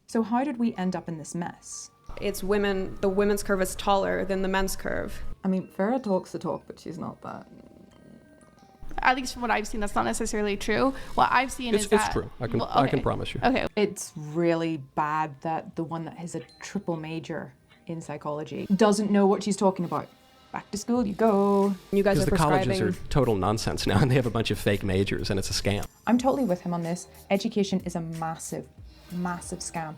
So how did we end up in this mess? It's women, the women's curve is taller than the men's curve. I mean, Farah talks the talk, but she's not that. At least from what I've seen, that's not necessarily true. What I've seen is that... It's true. I can promise you. Okay. It's really bad that the one that has a triple major in psychology doesn't know what she's talking about. Back to school you go. You guys are Because the colleges prescribing... are total nonsense now, and they have a bunch of fake majors, and it's a scam. I'm totally with him on this. Education is a massive, massive scam.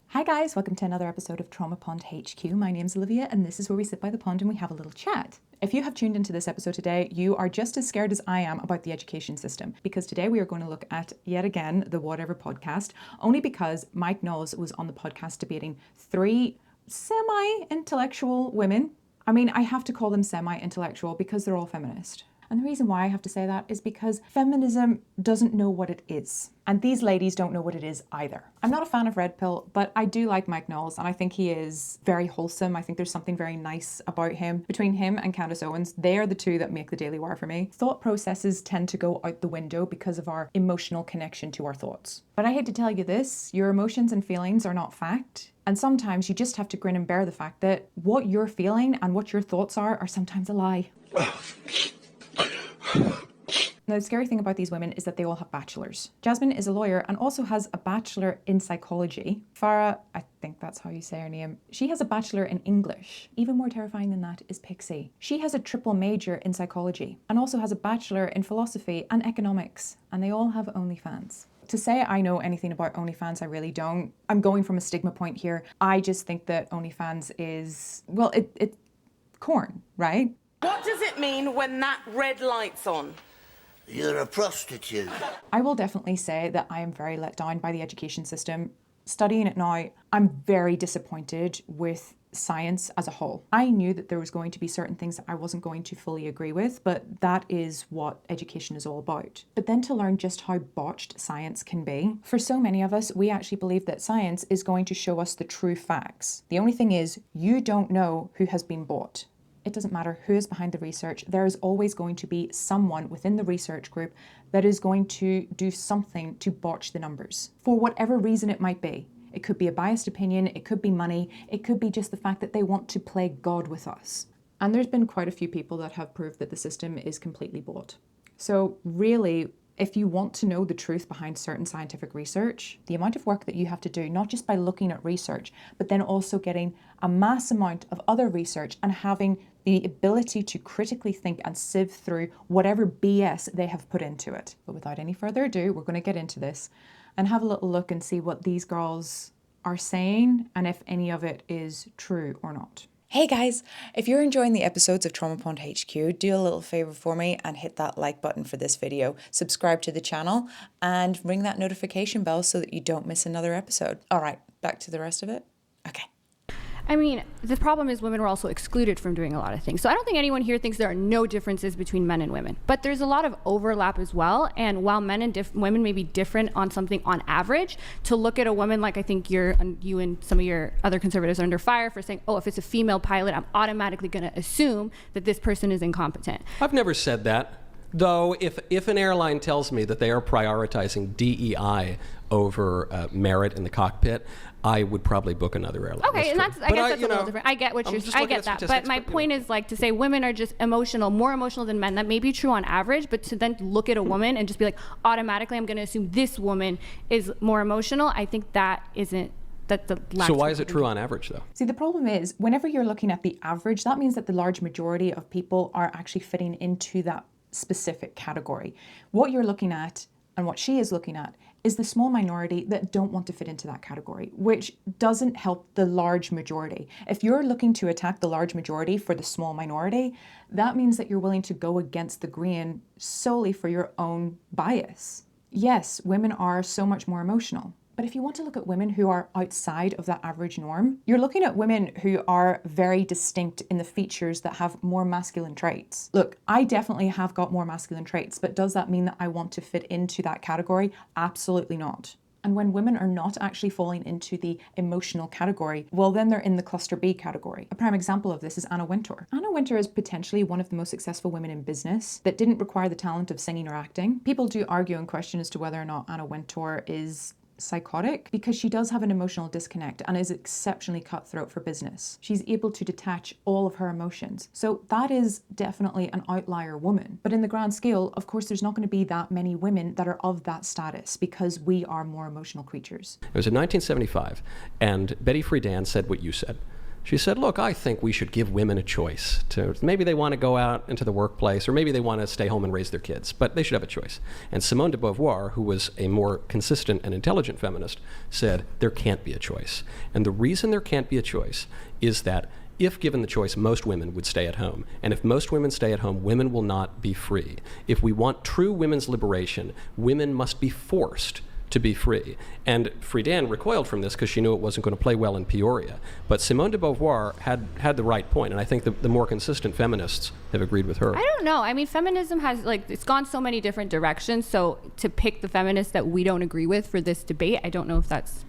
Hi guys, welcome to another episode of Trauma.HQ. My name's Olivia and this is where we sit by the pond and we have a little chat. If you have tuned into this episode today, you are just as scared as I am about the education system, because today we are going to look at, yet again, the Whatever podcast, only because Mike Knowles was on the podcast debating three semi-intellectual women. I mean, I have to call them semi-intellectual because they're all feminist. And the reason why I have to say that is because feminism doesn't know what it is. And these ladies don't know what it is either. I'm not a fan of Red Pill, but I do like Mike Knowles and I think he is very wholesome. I think there's something very nice about him. Between him and Candace Owens, they are the two that make the Daily Wire for me. Thought processes tend to go out the window because of our emotional connection to our thoughts. But I hate to tell you this, your emotions and feelings are not fact. And sometimes you just have to grin and bear the fact that what you're feeling and what your thoughts are sometimes a lie. Now, the scary thing about these women is that they all have bachelors. Jasmine is a lawyer and also has a bachelor in psychology. Farah, I think that's how you say her name, she has a bachelor in English. Even more terrifying than that is Pixie. She has a triple major in psychology and also has a bachelor in philosophy and economics. And they all have OnlyFans. To say I know anything about OnlyFans, I really don't. I'm going from a stigma point here. I just think that OnlyFans is, well, it's corn, right? What does it mean when that red light's on? You're a prostitute. I will definitely say that I am very let down by the education system. Studying it now, I'm very disappointed with science as a whole. I knew that there was going to be certain things that I wasn't going to fully agree with, but that is what education is all about. But then to learn just how botched science can be. For so many of us, we actually believe that science is going to show us the true facts. The only thing is, you don't know who has been bought. It doesn't matter who is behind the research, there is always going to be someone within the research group that is going to do something to botch the numbers. For whatever reason it might be. It could be a biased opinion, it could be money, it could be just the fact that they want to play God with us. And there's been quite a few people that have proved that the system is completely bought. So really, if you want to know the truth behind certain scientific research, the amount of work that you have to do, not just by looking at research, but then also getting a mass amount of other research and having the ability to critically think and sieve through whatever BS they have put into it. But without any further ado, we're going to get into this and have a little look and see what these girls are saying and if any of it is true or not. Hey guys, if you're enjoying the episodes of Trauma.HQ, do a little favor for me and hit that like button for this video, subscribe to the channel and ring that notification bell so that you don't miss another episode. All right, back to the rest of it. Okay. I mean, the problem is women were also excluded from doing a lot of things. So I don't think anyone here thinks there are no differences between men and women, but there's a lot of overlap as well. And while men and women may be different on something on average, to look at a woman like I think you and some of your other conservatives are under fire for saying, oh, if it's a female pilot, I'm automatically going to assume that this person is incompetent. I've never said that. Though, if an airline tells me that they are prioritizing DEI over merit in the cockpit, I would probably book another airline. Okay, and I guess that's a little different. I get what I get that. But my point is like to say women are just emotional, more emotional than men. That may be true on average, but to then look at a woman and just be like, automatically I'm going to assume this woman is more emotional. I think that isn't. So why is it true on average though? See, the problem is whenever you're looking at the average, that means that the large majority of people are actually fitting into that specific category. What you're looking at and what she is looking at is the small minority that don't want to fit into that category, which doesn't help the large majority. If you're looking to attack the large majority for the small minority, that means that you're willing to go against the grain solely for your own bias. Yes, women are so much more emotional. But if you want to look at women who are outside of that average norm, you're looking at women who are very distinct in the features that have more masculine traits. Look, I definitely have got more masculine traits, but does that mean that I want to fit into that category? Absolutely not. And when women are not actually falling into the emotional category, well, then they're in the cluster B category. A prime example of this is Anna Wintour. Anna Wintour is potentially one of the most successful women in business that didn't require the talent of singing or acting. People do argue and question as to whether or not Anna Wintour is psychotic, because she does have an emotional disconnect and is exceptionally cutthroat for business. She's able to detach all of her emotions. So that is definitely an outlier woman. But in the grand scale, of course, there's not going to be that many women that are of that status because we are more emotional creatures. It was in 1975, and Betty Friedan said what you said. She said, look, I think we should give women a choice. Maybe they want to go out into the workplace, or maybe they want to stay home and raise their kids, but they should have a choice. And Simone de Beauvoir, who was a more consistent and intelligent feminist, said there can't be a choice. And the reason there can't be a choice is that if given the choice, most women would stay at home. And if most women stay at home, women will not be free. If we want true women's liberation, women must be forced to be free. And Friedan recoiled from this because she knew it wasn't going to play well in Peoria. But Simone de Beauvoir had the right point, and I think the more consistent feminists have agreed with her. I don't know. I mean, feminism has, it's gone so many different directions, so to pick the feminists that we don't agree with for this debate, I don't know if that's...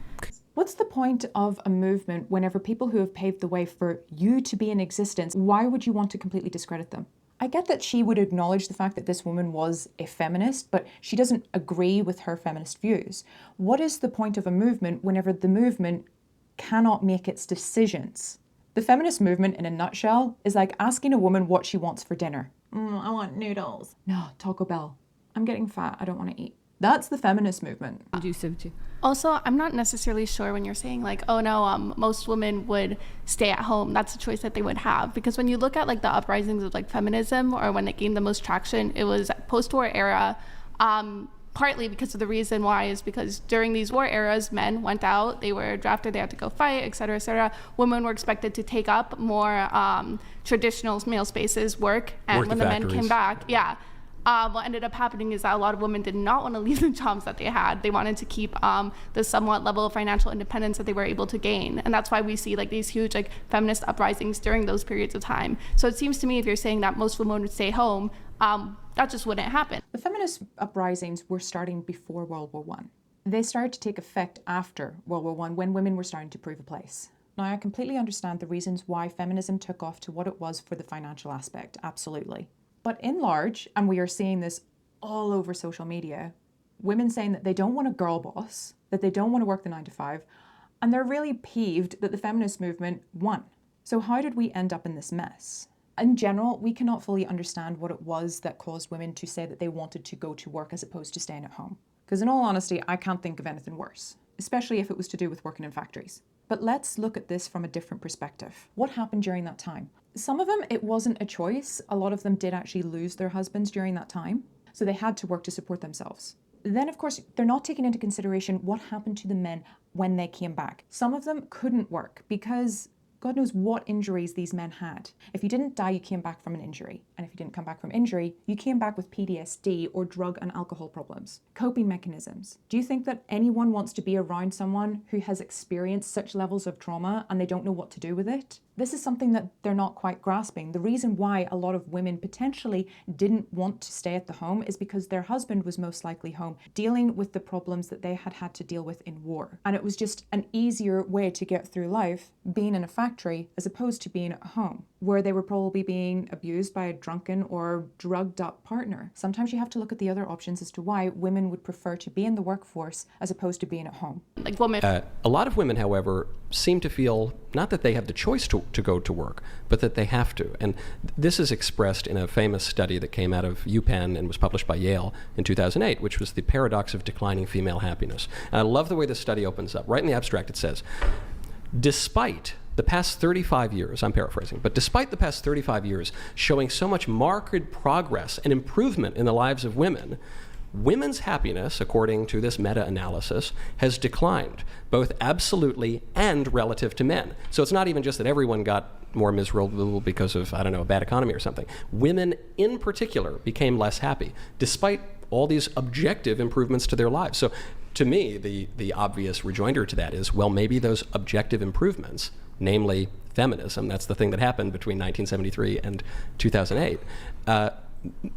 What's the point of a movement whenever people who have paved the way for you to be in existence, why would you want to completely discredit them? I get that she would acknowledge the fact that this woman was a feminist, but she doesn't agree with her feminist views. What is the point of a movement whenever the movement cannot make its decisions? The feminist movement, in a nutshell, is like asking a woman what she wants for dinner. I want noodles. No, Taco Bell. I'm getting fat. I don't want to eat. That's the feminist movement. Conducive to. Also, I'm not necessarily sure when you're saying like, oh no, most women would stay at home. That's a choice that they would have. Because when you look at like the uprisings of like feminism, or when it gained the most traction, it was post-war era. Partly because of the reason why is because during these war eras, men went out, they were drafted, they had to go fight, et cetera, et cetera. Women were expected to take up more traditional male spaces, work, and when the men came back, what ended up happening is that a lot of women did not want to leave the jobs that they had. They wanted to keep the somewhat level of financial independence that they were able to gain. And that's why we see like these huge like feminist uprisings during those periods of time. So it seems to me if you're saying that most women would stay home, that just wouldn't happen. The feminist uprisings were starting before World War I. They started to take effect after World War I when women were starting to prove a place. Now, I completely understand the reasons why feminism took off to what it was for the financial aspect, absolutely. But in large, and we are seeing this all over social media, women saying that they don't want a girl boss, that they don't want to work the 9 to 5, and they're really peeved that the feminist movement won. So how did we end up in this mess? In general, we cannot fully understand what it was that caused women to say that they wanted to go to work as opposed to staying at home. Because in all honesty, I can't think of anything worse, especially if it was to do with working in factories. But let's look at this from a different perspective. What happened during that time? Some of them, it wasn't a choice. A lot of them did actually lose their husbands during that time, so they had to work to support themselves. Then, of course, they're not taking into consideration what happened to the men when they came back. Some of them couldn't work because God knows what injuries these men had. If you didn't die, you came back from an injury. And if you didn't come back from injury, you came back with PTSD or drug and alcohol problems. Coping mechanisms. Do you think that anyone wants to be around someone who has experienced such levels of trauma and they don't know what to do with it? This is something that they're not quite grasping. The reason why a lot of women potentially didn't want to stay at the home is because their husband was most likely home dealing with the problems that they had to deal with in war. And it was just an easier way to get through life being in a factory as opposed to being at home, where they were probably being abused by a drunken or drugged up partner. Sometimes you have to look at the other options as to why women would prefer to be in the workforce as opposed to being at home. Like women. A lot of women, however, seem to feel not that they have the choice to go to work, but that they have to. And this is expressed in a famous study that came out of UPenn and was published by Yale in 2008, which was the paradox of declining female happiness. And I love the way this study opens up. Right in the abstract it says, despite the past 35 years, I'm paraphrasing, but despite the past 35 years showing so much marked progress and improvement in the lives of women, women's happiness, according to this meta-analysis, has declined, both absolutely and relative to men. So it's not even just that everyone got more miserable because of, I don't know, a bad economy or something. Women in particular became less happy, despite all these objective improvements to their lives. So to me, the obvious rejoinder to that is, well, maybe those objective improvements, namely feminism, that's the thing that happened between 1973 and 2008,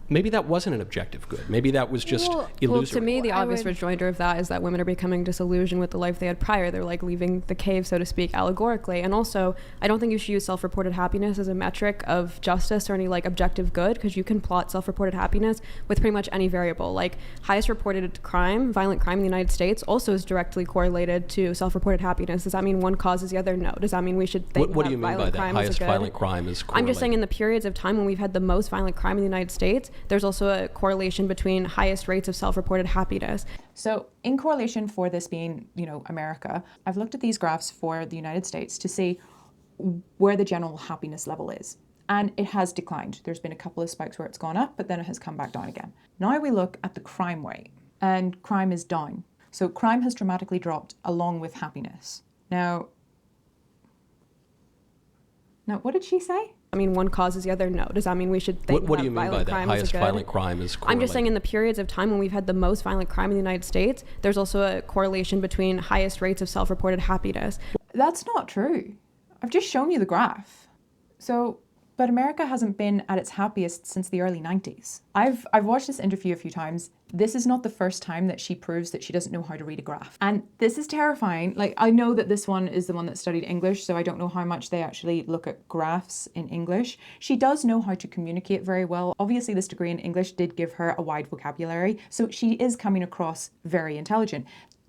maybe that wasn't an objective good. Maybe that was just illusory. Well, to me, the obvious rejoinder of that is that women are becoming disillusioned with the life they had prior. They're like leaving the cave, so to speak, allegorically. And also, I don't think you should use self-reported happiness as a metric of justice or any like objective good, because you can plot self-reported happiness with pretty much any variable. Like highest reported crime, violent crime in the United States, also is directly correlated to self-reported happiness. Does that mean one causes the other? No. Does that mean we should think what do you mean by that? Highest violent crime is correlated? I'm just saying in the periods of time when we've had the most violent crime in the United States, there's also a correlation between highest rates of self-reported happiness. So in correlation for this being, America, I've looked at these graphs for the United States to see where the general happiness level is. And it has declined. There's been a couple of spikes where it's gone up, but then it has come back down again. Now we look at the crime rate, and crime is down. So crime has dramatically dropped along with happiness. Now, what did she say? I mean, one causes the other? No. Does that mean we should think what do you mean by that? Highest violent crime is correlated? I'm just saying in the periods of time when we've had the most violent crime in the United States, there's also a correlation between highest rates of self-reported happiness. That's not true. I've just shown you the graph. But America hasn't been at its happiest since the early 90s. I've watched this interview a few times. This is not the first time that she proves that she doesn't know how to read a graph. And this is terrifying. Like, I know that this one is the one that studied English, so I don't know how much they actually look at graphs in English. She does know how to communicate very well. Obviously, this degree in English did give her a wide vocabulary, so she is coming across very intelligent.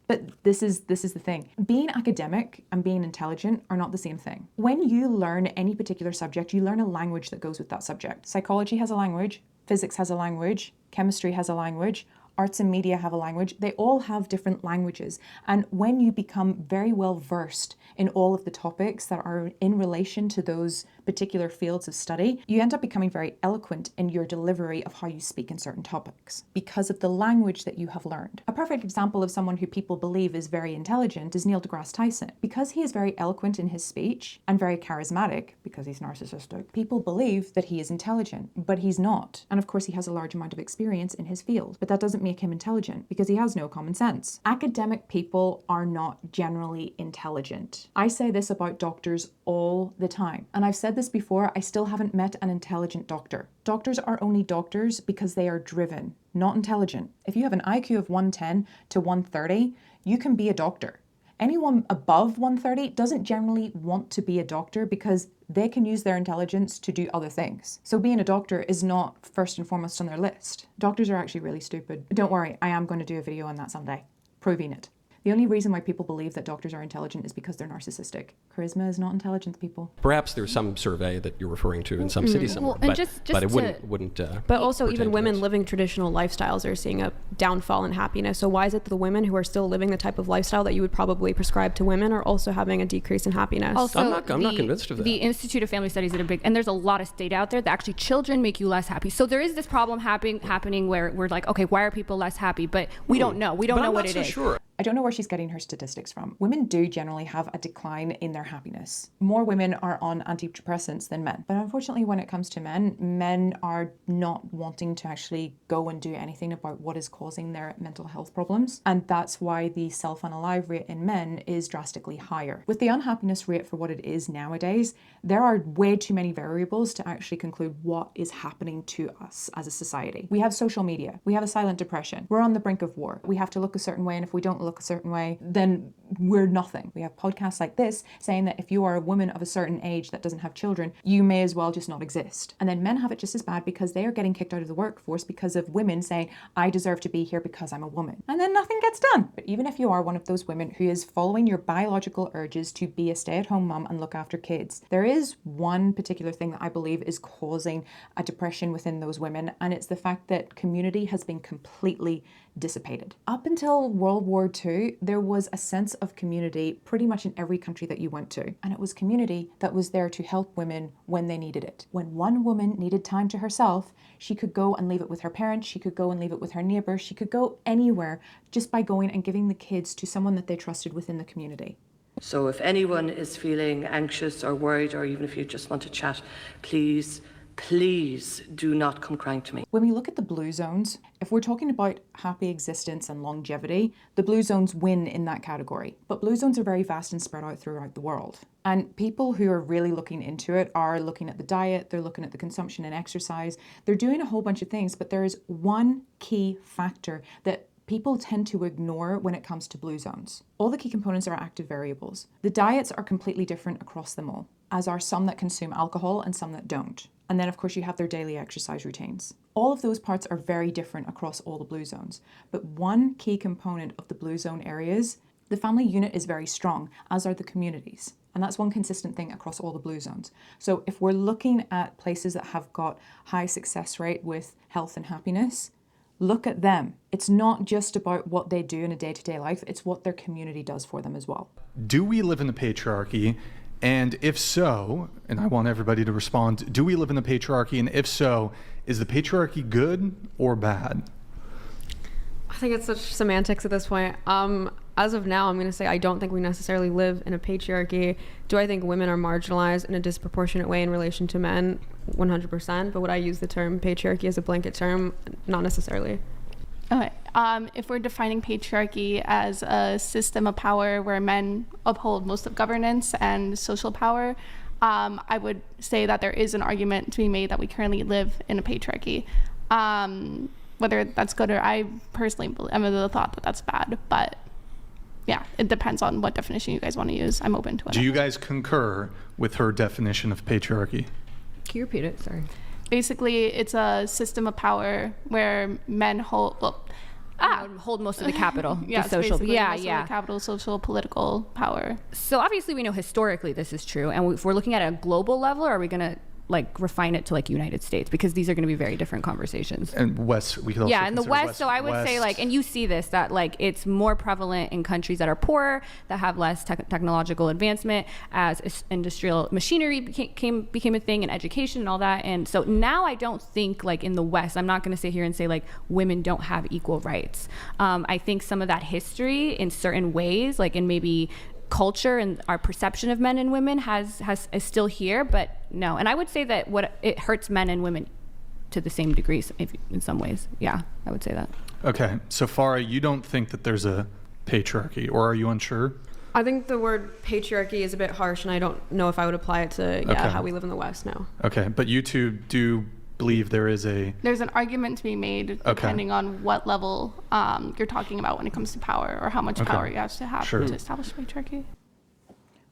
But this is the thing. Being academic and being intelligent are not the same thing. When you learn any particular subject, you learn a language that goes with that subject. Psychology has a language, physics has a language, chemistry has a language, arts and media have a language. They all have different languages. And when you become very well versed in all of the topics that are in relation to those particular fields of study, you end up becoming very eloquent in your delivery of how you speak in certain topics because of the language that you have learned. A perfect example of someone who people believe is very intelligent is Neil deGrasse Tyson. Because he is very eloquent in his speech and very charismatic, because he's narcissistic, people believe that he is intelligent, but he's not. And of course, he has a large amount of experience in his field, but that doesn't make him intelligent because he has no common sense. Academic people are not generally intelligent. I say this about doctors all the time. And I've said this before, I still haven't met an intelligent doctor. Doctors are only doctors because they are driven, not intelligent. If you have an IQ of 110 to 130, you can be a doctor. Anyone above 130 doesn't generally want to be a doctor because they can use their intelligence to do other things. So being a doctor is not first and foremost on their list. Doctors are actually really stupid. Don't worry, I am going to do a video on that someday, proving it. The only reason why people believe that doctors are intelligent is because they're narcissistic. Charisma is not intelligence, people. Perhaps there's some survey that you're referring to in some city somewhere, Well, but it wouldn't. But also, even pertain to women this. living traditional lifestyles are seeing a downfall in happiness. So why is it that the women who are still living the type of lifestyle that you would probably prescribe to women are also having a decrease in happiness? Also, I'm not convinced of that. The Institute of Family Studies did a big, and there's a lot of data out there that actually children make you less happy. So there is this problem happening where we're like, okay, why are people less happy? But we don't know. We don't know what it is. Sure. I don't know where she's getting her statistics from. Women do generally have a decline in their happiness. More women are on antidepressants than men. But unfortunately, when it comes to men, men are not wanting to actually go and do anything about what is causing their mental health problems. And that's why the self-unalive rate in men is drastically higher. With the unhappiness rate for what it is nowadays, there are way too many variables to actually conclude what is happening to us as a society. We have social media. We have a silent depression. We're on the brink of war. We have to look a certain way, and if we don't look a certain way, then we're nothing. We have podcasts like this saying that if you are a woman of a certain age that doesn't have children, you may as well just not exist. And then men have it just as bad because they are getting kicked out of the workforce because of women saying, I deserve to be here because I'm a woman. And then nothing gets done. But even if you are one of those women who is following your biological urges to be a stay-at-home mom and look after kids, there is one particular thing that I believe is causing a depression within those women, and it's the fact that community has been completely dissipated. Up until World War II, there was a sense of community pretty much in every country that you went to. And it was community that was there to help women when they needed it. When one woman needed time to herself, she could go and leave it with her parents, she could go and leave it with her neighbor, she could go anywhere just by going and giving the kids to someone that they trusted within the community. So if anyone is feeling anxious or worried, or even if you just want to chat, please Please do not come crying to me. When we look at the blue zones, if we're talking about happy existence and longevity, the blue zones win in that category. But blue zones are very vast and spread out throughout the world. And people who are really looking into it are looking at the diet, they're looking at the consumption and exercise, they're doing a whole bunch of things, but there is one key factor that people tend to ignore when it comes to blue zones. All the key components are active variables. The diets are completely different across them all, as are some that consume alcohol and some that don't. And then, of course, you have their daily exercise routines. All of those parts are very different across all the blue zones. But one key component of the blue zone areas, the family unit is very strong, as are the communities. And that's one consistent thing across all the blue zones. So if we're looking at places that have got high success rate with health and happiness, look at them. It's not just about what they do in a day-to-day life, it's what their community does for them as well. Do we live in the patriarchy? And if so, and I want everybody to respond, do we live in the patriarchy? And if so, is the patriarchy good or bad? I think it's such semantics at this point. As of now, I'm going to say I don't think we necessarily live in a patriarchy. Do I think women are marginalized in a disproportionate way in relation to men? 100%. But would I use the term patriarchy as a blanket term? Not necessarily. Okay. If we're defining patriarchy as a system of power where men uphold most of governance and social power, I would say that there is an argument to be made that we currently live in a patriarchy. Whether that's good or I personally am of the thought that that's bad, but yeah, it depends on what definition you guys want to use. I'm open to it. Do you guys concur with her definition of patriarchy? Can you repeat it? Sorry. Basically, it's a system of power where men hold most of the capital. Yes, the social. basically, Yeah, most of yeah. the capital, social, political power. So obviously we know historically this is true. And if we're looking at a global level, are we going to like refine it to like United States? Because these are going to be very different conversations. And West, we could also in the consider West. So I would say like, and you see this, that like it's more prevalent in countries that are poorer, that have less technological advancement, as industrial machinery became a thing, and education and all that. And so now I don't think like in the West, I'm not going to sit here and say like women don't have equal rights. I think some of that history in certain ways, like in maybe culture and our perception of men and women is still here, but no. And I would say that it hurts men and women to the same degree in some ways. Yeah, I would say that. Okay, so Farah, you don't think that there's a patriarchy, or are you unsure? I think the word patriarchy is a bit harsh, and I don't know if I would apply it to how we live in the West now. Okay, but you two do believe there's an argument to be made depending on what level you're talking about when it comes to power, or how much power you have to establish patriarchy.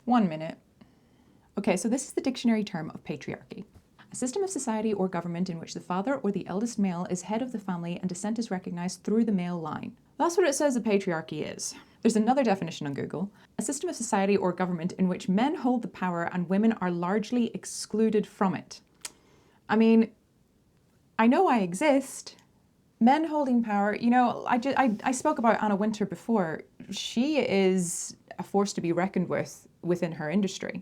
1 minute. Okay, so this is the dictionary term of patriarchy. A system of society or government in which the father or the eldest male is head of the family and descent is recognized through the male line. That's what it says a patriarchy is. There's another definition on Google. A system of society or government in which men hold the power and women are largely excluded from it. I mean, I know I exist. Men holding power, I spoke about Anna Wintour before. She is a force to be reckoned with within her industry.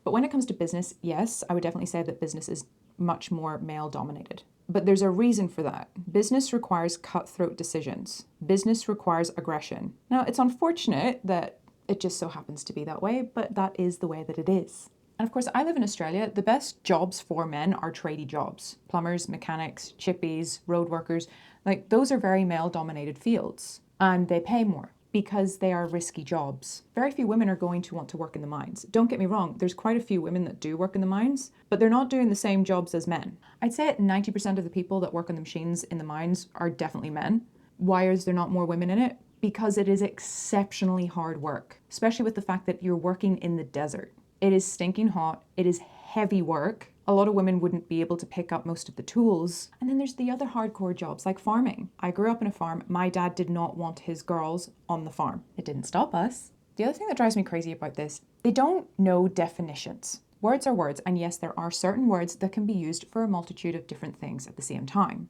But when it comes to business, yes, I would definitely say that business is much more male dominated. But there's a reason for that. Business requires cutthroat decisions. Business requires aggression. Now, it's unfortunate that it just so happens to be that way, but that is the way that it is. And of course, I live in Australia. The best jobs for men are tradie jobs. Plumbers, mechanics, chippies, road workers. Like, those are very male-dominated fields. And they pay more because they are risky jobs. Very few women are going to want to work in the mines. Don't get me wrong, there's quite a few women that do work in the mines, but they're not doing the same jobs as men. I'd say 90% of the people that work on the machines in the mines are definitely men. Why is there not more women in it? Because it is exceptionally hard work, especially with the fact that you're working in the desert. It is stinking hot. It is heavy work. A lot of women wouldn't be able to pick up most of the tools. And then there's the other hardcore jobs like farming. I grew up in a farm. My dad did not want his girls on the farm. It didn't stop us. The other thing that drives me crazy about this, they don't know definitions. Words are words, and yes, there are certain words that can be used for a multitude of different things at the same time.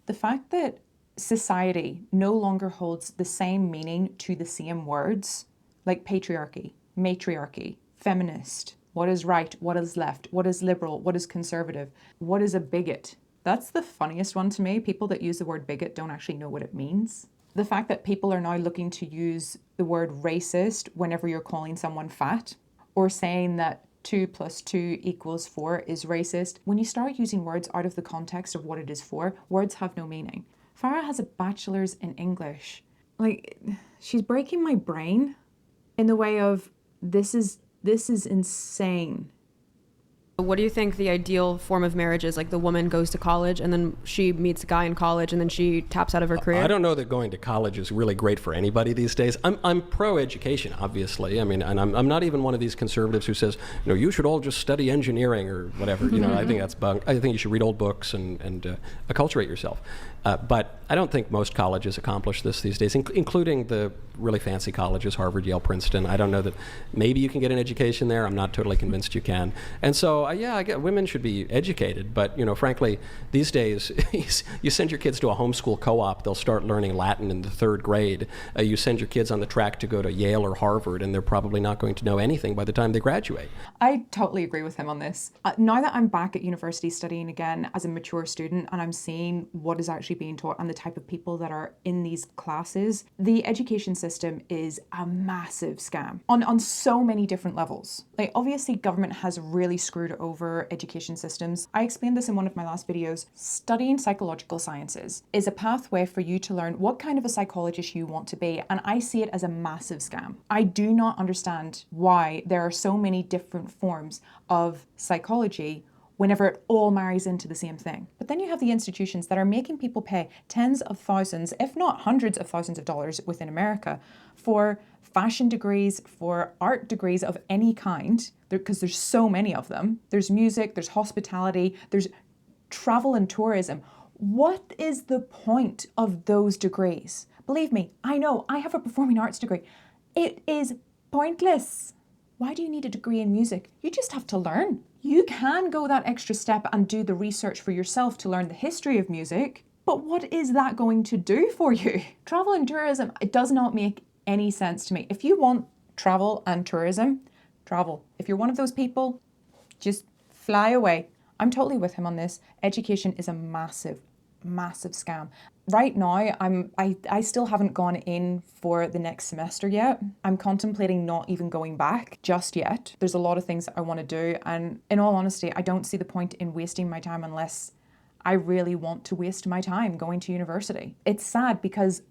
The fact that society no longer holds the same meaning to the same words, like patriarchy, matriarchy, feminist, what is right, what is left, what is liberal, what is conservative, what is a bigot. That's the funniest one to me. People that use the word bigot don't actually know what it means. The fact that people are now looking to use the word racist whenever you're calling someone fat, or saying that 2 + 2 = 4 is racist. When you start using words out of the context of what it is for, words have no meaning. Farah has a bachelor's in English. Like, she's breaking my brain in the way of, this is insane. What do you think the ideal form of marriage is? Like the woman goes to college and then she meets a guy in college and then she taps out of her career? I don't know that going to college is really great for anybody these days. I'm pro-education, obviously. I mean, and I'm not even one of these conservatives who says, you should all just study engineering or whatever. I think that's bunk. I think you should read old books and acculturate yourself. But I don't think most colleges accomplish this these days, including the really fancy colleges, Harvard, Yale, Princeton. I don't know that maybe you can get an education there. I'm not totally convinced you can. And so, I get women should be educated. But, frankly, these days, you send your kids to a homeschool co-op, they'll start learning Latin in the 3rd grade. You send your kids on the track to go to Yale or Harvard, and they're probably not going to know anything by the time they graduate. I totally agree with him on this. Now that I'm back at university studying again as a mature student and I'm seeing what is actually being taught and the type of people that are in these classes, the education system is a massive scam on so many different levels. Like, obviously government has really screwed over education systems. I explained this in one of my last videos. Studying psychological sciences is a pathway for you to learn what kind of a psychologist you want to be, and I see it as a massive scam. I do not understand why there are so many different forms of psychology whenever it all marries into the same thing. But then you have the institutions that are making people pay tens of thousands, if not hundreds of thousands of dollars within America for fashion degrees, for art degrees of any kind, because there's so many of them. There's music, there's hospitality, there's travel and tourism. What is the point of those degrees? Believe me, I know, I have a performing arts degree. It is pointless. Why do you need a degree in music? You just have to learn. You can go that extra step and do the research for yourself to learn the history of music, but what is that going to do for you? Travel and tourism, it does not make any sense to me. If you want travel and tourism, travel. If you're one of those people, just fly away. I'm totally with him on this. Education is a massive, massive scam. Right now, I still haven't gone in for the next semester yet. I'm contemplating not even going back just yet. There's a lot of things that I want to do, and in all honesty, I don't see the point in wasting my time unless I really want to waste my time going to university. It's sad because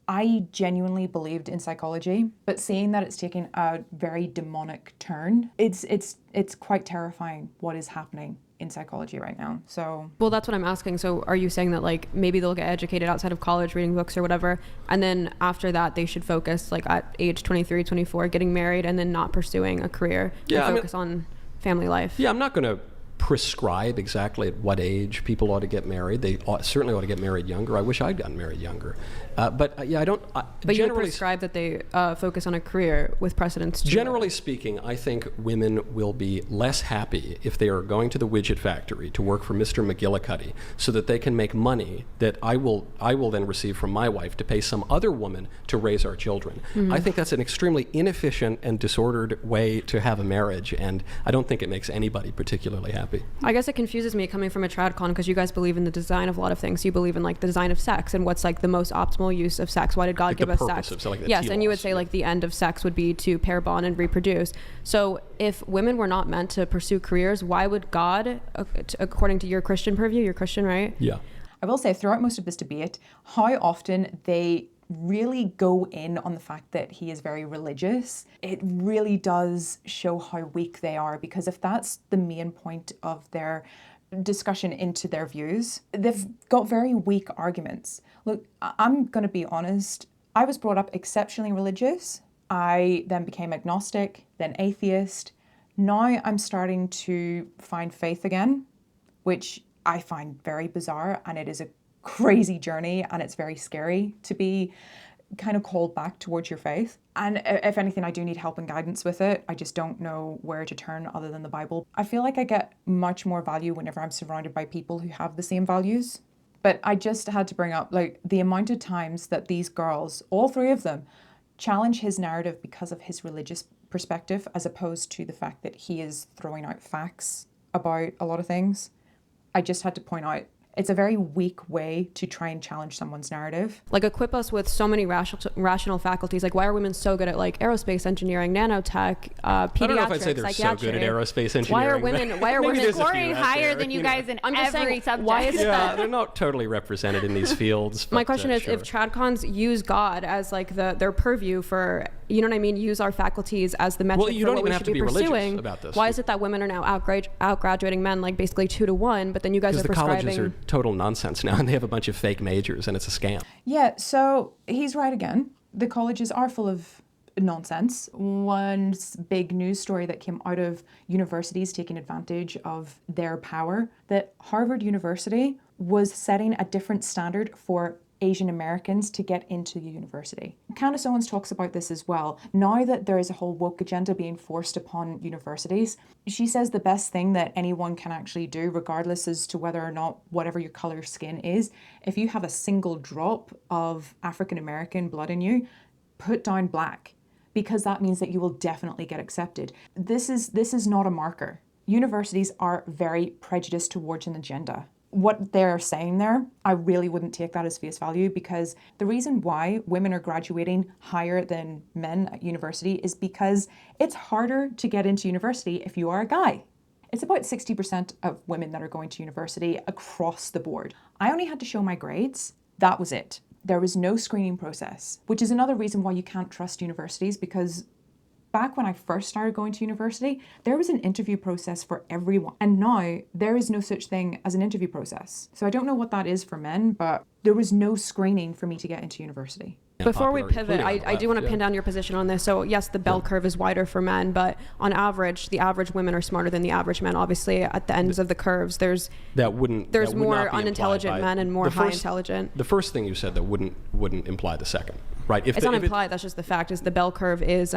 I genuinely believed in psychology, but seeing that it's taking a very demonic turn, it's quite terrifying what is happening in psychology right now. So, well, that's what I'm asking. So are you saying that like maybe they'll get educated outside of college, reading books or whatever, and then after that they should focus like at age 23, 24, getting married and then not pursuing a career and focus on family life? Yeah, I'm not going to prescribe exactly at what age people ought to get married. They certainly ought to get married younger. I wish I'd gotten married younger. But I don't... But you would prescribe that they focus on a career with precedence. Generally speaking, I think women will be less happy if they are going to the widget factory to work for Mr. McGillicuddy so that they can make money that I will then receive from my wife to pay some other woman to raise our children. Mm-hmm. I think that's an extremely inefficient and disordered way to have a marriage, and I don't think it makes anybody particularly happy. I guess it confuses me coming from a tradcon because you guys believe in the design of a lot of things. You believe in like the design of sex and what's like the most optimal use of sex. Why did God give us sex? Yes, and you would say like the end of sex would be to pair bond and reproduce. So if women were not meant to pursue careers, why would God, according to your Christian purview, you're Christian, right? Yeah. I will say throughout most of this debate, how often they really go in on the fact that he is very religious. It really does show how weak they are, because if that's the main point of their discussion into their views, they've got very weak arguments. Look, I'm going to be honest. I was brought up exceptionally religious. I then became agnostic, then atheist. Now I'm starting to find faith again, which I find very bizarre, and it is a crazy journey, and it's very scary to be kind of called back towards your faith. And if anything, I do need help and guidance with it. I just don't know where to turn other than the Bible. I feel like I get much more value whenever I'm surrounded by people who have the same values. But I just had to bring up like the amount of times that these girls, all three of them, challenge his narrative because of his religious perspective, as opposed to the fact that he is throwing out facts about a lot of things. I just had to point out It's a very weak way to try and challenge someone's narrative. Like, equip us with so many rational faculties. Like, why are women so good at like aerospace engineering, nanotech, pediatrics, I don't know if I'd say they're so good at aerospace engineering. Why are women scoring higher than you guys in every subject? Why is it that they're not totally represented in these fields? My question is, if tradcons use God as like their purview for, you know what I mean, use our faculties as the metric you for don't what even we have should to be religious pursuing, about this. why is it that women are now outgraduating men like basically 2 to 1, but then you guys are Because the prescribing... colleges are total nonsense now, and they have a bunch of fake majors, and it's a scam. Yeah, so he's right again. The colleges are full of nonsense. One big news story that came out of universities taking advantage of their power, that Harvard University was setting a different standard for Asian Americans to get into the university. Candace Owens talks about this as well. Now that there is a whole woke agenda being forced upon universities, she says the best thing that anyone can actually do, regardless as to whether or not whatever your color skin is, if you have a single drop of African American blood in you, put down black, because that means that you will definitely get accepted. This is not a marker. Universities are very prejudiced towards an agenda. What they're saying there, I really wouldn't take that as face value, because the reason why women are graduating higher than men at university is because it's harder to get into university if you are a guy. It's about 60% of women that are going to university across the board. I only had to show my grades. That was it. There was no screening process, which is another reason why you can't trust universities, because back when I first started going to university, there was an interview process for everyone. And now there is no such thing as an interview process. So I don't know what that is for men, but there was no screening for me to get into university. Before we pivot, I do want to pin down your position on this. So yes, the bell curve is wider for men, but on average, the average women are smarter than the average men. Obviously, at the ends of the curves, there's more unintelligent men and more high intelligent. The first thing you said that wouldn't imply the second, right? It's not implied. That's just the fact. Is the bell curve is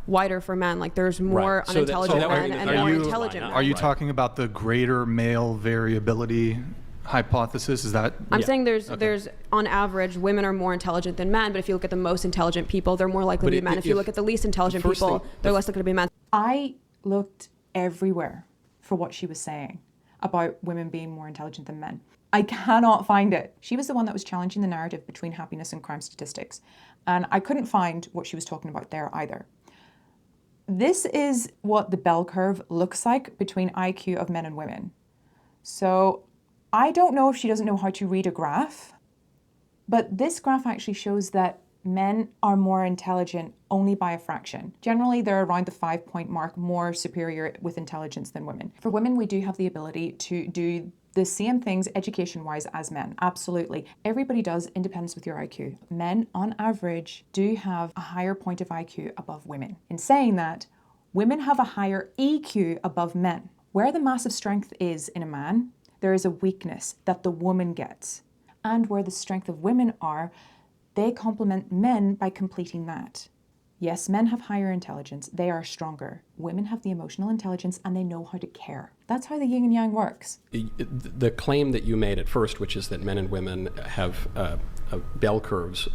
wider for men. Like there's more unintelligent men and more intelligent men. Are you talking about the greater male variability hypothesis? Is that... I'm saying there's on average women are more intelligent than men, but if you look at the most intelligent people, they're more likely to be men. If you look at the least intelligent people, they're less likely to be men. I looked everywhere for what she was saying about women being more intelligent than men. I cannot find it. She was the one that was challenging the narrative between happiness and crime statistics, and I couldn't find what she was talking about there either. This is what the bell curve looks like between IQ of men and women. So I don't know if she doesn't know how to read a graph, but this graph actually shows that men are more intelligent only by a fraction. Generally, they're around the 5-point mark, more superior with intelligence than women. For women, we do have the ability to do the same things education-wise as men. Absolutely. Everybody does, independence with your IQ. Men, on average, do have a higher point of IQ above women. In saying that, women have a higher EQ above men. Where the massive strength is in a man, there is a weakness that the woman gets. And where the strength of women are, they complement men by completing that. Yes, men have higher intelligence. They are stronger. Women have the emotional intelligence and they know how to care. That's how the yin and yang works. The claim that you made at first, which is that men and women have bell curves,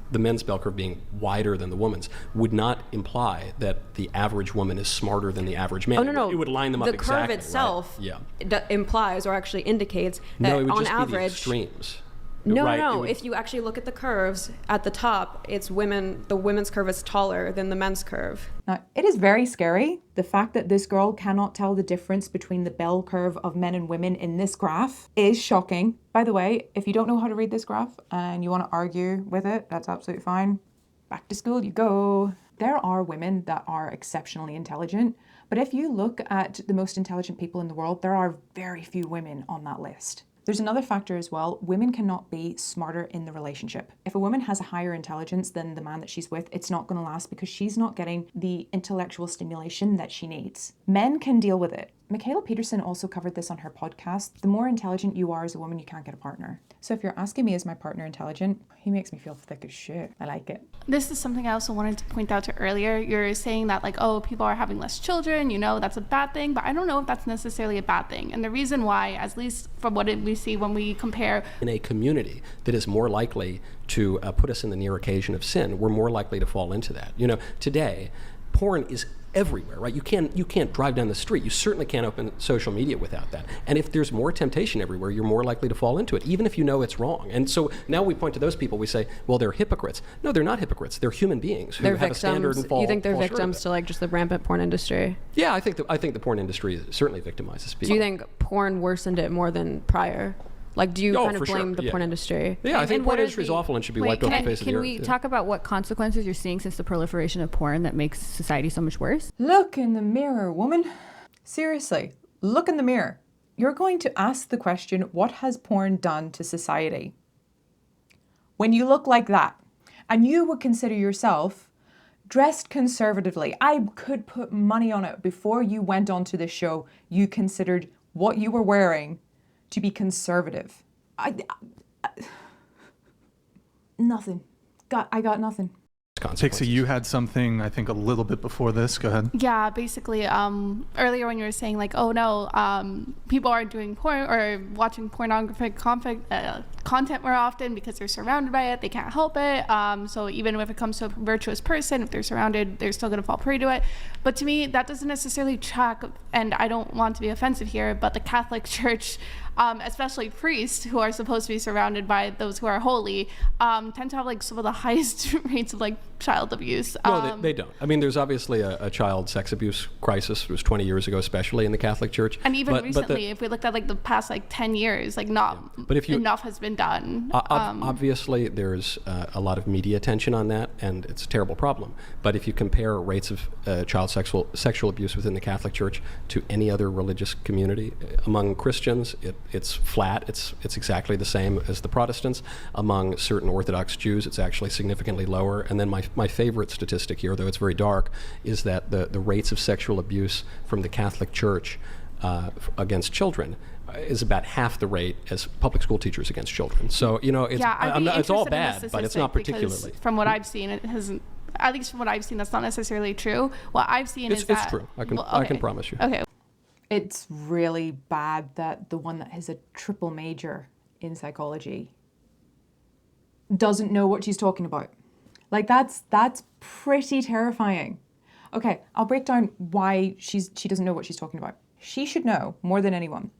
the men's bell curve being wider than the woman's, would not imply that the average woman is smarter than the average man. Oh, no. It would line them up exactly. The curve itself right? implies or actually indicates that it would on just average... be the extremes. No. If you actually look at the curves at the top, it's women. The women's curve is taller than the men's curve. Now, it is very scary. The fact that this girl cannot tell the difference between the bell curve of men and women in this graph is shocking. By the way, if you don't know how to read this graph and you want to argue with it, that's absolutely fine. Back to school you go. There are women that are exceptionally intelligent, but if you look at the most intelligent people in the world, there are very few women on that list. There's another factor as well. Women cannot be smarter in the relationship. If a woman has a higher intelligence than the man that she's with, it's not going to last because she's not getting the intellectual stimulation that she needs. Men can deal with it. Michaela Peterson also covered this on her podcast. The more intelligent you are as a woman, you can't get a partner. So if you're asking me, is my partner intelligent? He makes me feel thick as shit. I like it. This is something I also wanted to point out to earlier. You're saying that like, oh, people are having less children, that's a bad thing, but I don't know if that's necessarily a bad thing. And the reason why, at least from what we see when we compare... In a community that is more likely to put us in the near occasion of sin, we're more likely to fall into that. Today, porn is everywhere, right? You can't drive down the street. You certainly can't open social media without that. And if there's more temptation everywhere, you're more likely to fall into it, even if you know it's wrong. And so now we point to those people, we say, well, they're hypocrites. No, they're not hypocrites. They're human beings who have a standard and fall. You think they're fall short of victims it. to like just the rampant porn industry? Yeah, I think the porn industry certainly victimizes people. Do you think porn worsened it more than prior? Like, do you kind of blame the porn industry? Yeah, I think And porn what are industry is the- awful and should be Wait, wiped off the face of the Can earth. we talk about what consequences you're seeing since the proliferation of porn that makes society so much worse? Look in the mirror, woman. Seriously, look in the mirror. You're going to ask the question, what has porn done to society? When you look like that, and you would consider yourself dressed conservatively, I could put money on it before you went onto the show, you considered what you were wearing to be conservative. Nothing. I got nothing. Pixie, you had something, I think, a little bit before this. Go ahead. Yeah, basically, earlier when you were saying like, oh no, people aren't doing porn or watching pornographic content more often because they're surrounded by it, they can't help it. So even if it comes to a virtuous person, if they're surrounded, they're still gonna fall prey to it. But to me, that doesn't necessarily track, and I don't want to be offensive here, but the Catholic Church, especially priests who are supposed to be surrounded by those who are holy, tend to have like some of the highest rates of like child abuse. No, they don't. I mean, there's obviously a child sex abuse crisis. It was 20 years ago, especially in the Catholic Church. And even recently, if we looked at like the past like 10 years, like enough has been done. Obviously, there's a lot of media attention on that, and it's a terrible problem. But if you compare rates of child sexual abuse within the Catholic Church to any other religious community, among Christians, it's flat. It's exactly the same as the Protestants. Among certain Orthodox Jews, it's actually significantly lower. And then my favorite statistic here, though it's very dark, is that the rates of sexual abuse from the Catholic Church against children is about half the rate as public school teachers against children. So, it's all bad, but it's not particularly. From what I've seen, it hasn't, at least from what I've seen, that's not necessarily true. What I've seen is that... It's true. I can promise you. Okay. It's really bad that the one that has a triple major in psychology doesn't know what she's talking about. Like, that's pretty terrifying. Okay, I'll break down why she doesn't know what she's talking about. She should know more than anyone.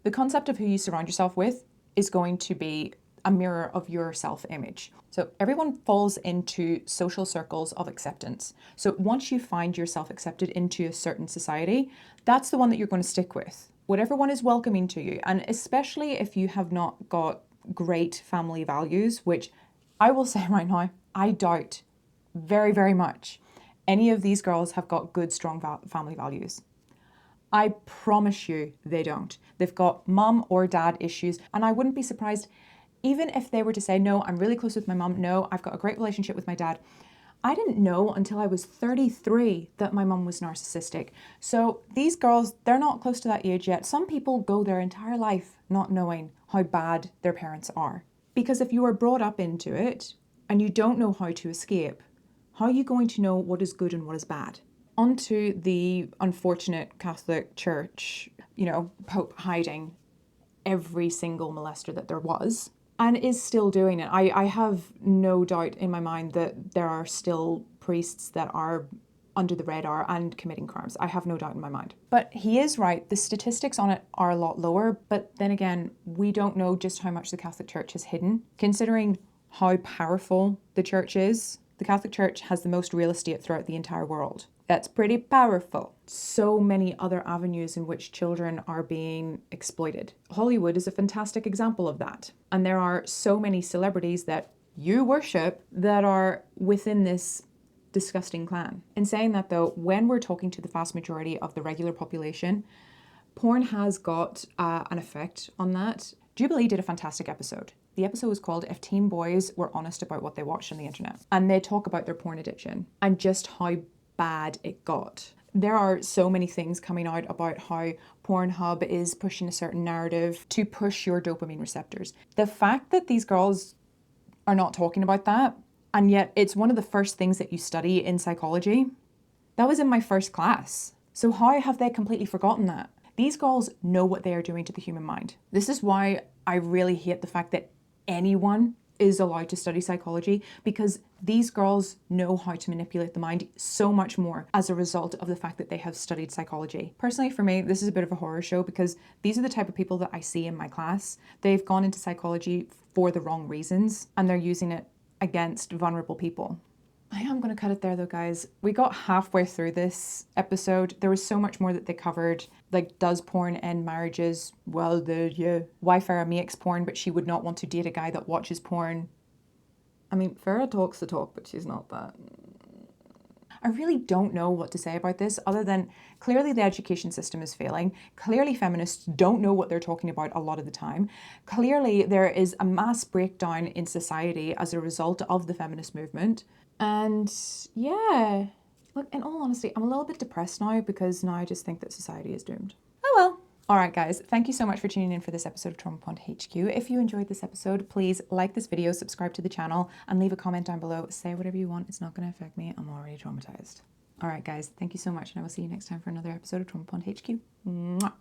The concept of who you surround yourself with is going to be a mirror of your self-image. So everyone falls into social circles of acceptance. So once you find yourself accepted into a certain society, that's the one that you're going to stick with. Whatever one is welcoming to you, and especially if you have not got great family values, which I will say right now, I doubt very, very much any of these girls have got good, strong family values. I promise you they don't. They've got mum or dad issues, and I wouldn't be surprised even if they were to say, no, I'm really close with my mum, no, I've got a great relationship with my dad. I didn't know until I was 33 that my mum was narcissistic. So these girls, they're not close to that age yet. Some people go their entire life not knowing how bad their parents are. Because if you are brought up into it and you don't know how to escape, how are you going to know what is good and what is bad? Onto the unfortunate Catholic Church, Pope hiding every single molester that there was and is still doing it. I have no doubt in my mind that there are still priests that are under the radar and committing crimes. I have no doubt in my mind. But he is right. The statistics on it are a lot lower. But then again, we don't know just how much the Catholic Church has hidden. Considering how powerful the church is, the Catholic Church has the most real estate throughout the entire world. That's pretty powerful. So many other avenues in which children are being exploited. Hollywood is a fantastic example of that. And there are so many celebrities that you worship that are within this disgusting clan. In saying that though, when we're talking to the vast majority of the regular population, porn has got an effect on that. Jubilee did a fantastic episode. The episode was called If Teen Boys Were Honest About What They Watched on the Internet. And they talk about their porn addiction and just how bad it got. There are so many things coming out about how Pornhub is pushing a certain narrative to push your dopamine receptors. The fact that these girls are not talking about that, and yet it's one of the first things that you study in psychology, that was in my first class. So how have they completely forgotten that? These girls know what they are doing to the human mind. This is why I really hate the fact that anyone is allowed to study psychology, because these girls know how to manipulate the mind so much more as a result of the fact that they have studied psychology. Personally, for me, this is a bit of a horror show, because these are the type of people that I see in my class. They've gone into psychology for the wrong reasons, and they're using it against vulnerable people. I am going to cut it there though, guys. We got halfway through this episode. There was so much more that they covered. Like, does porn end marriages? Well, why Farrah makes porn, but she would not want to date a guy that watches porn. I mean, Farrah talks the talk, but she's not that. I really don't know what to say about this, other than clearly the education system is failing. Clearly feminists don't know what they're talking about a lot of the time. Clearly there is a mass breakdown in society as a result of the feminist movement. And yeah, look, in all honesty, I'm a little bit depressed now, because now I just think that society is doomed. Oh well. All right, guys, thank you so much for tuning in for this episode of Trauma.HQ. If you enjoyed this episode, please like this video, subscribe to the channel, and leave a comment down below. Say whatever you want. It's not going to affect me. I'm already traumatized. All right, guys, thank you so much, and I will see you next time for another episode of Trauma.HQ. Mwah.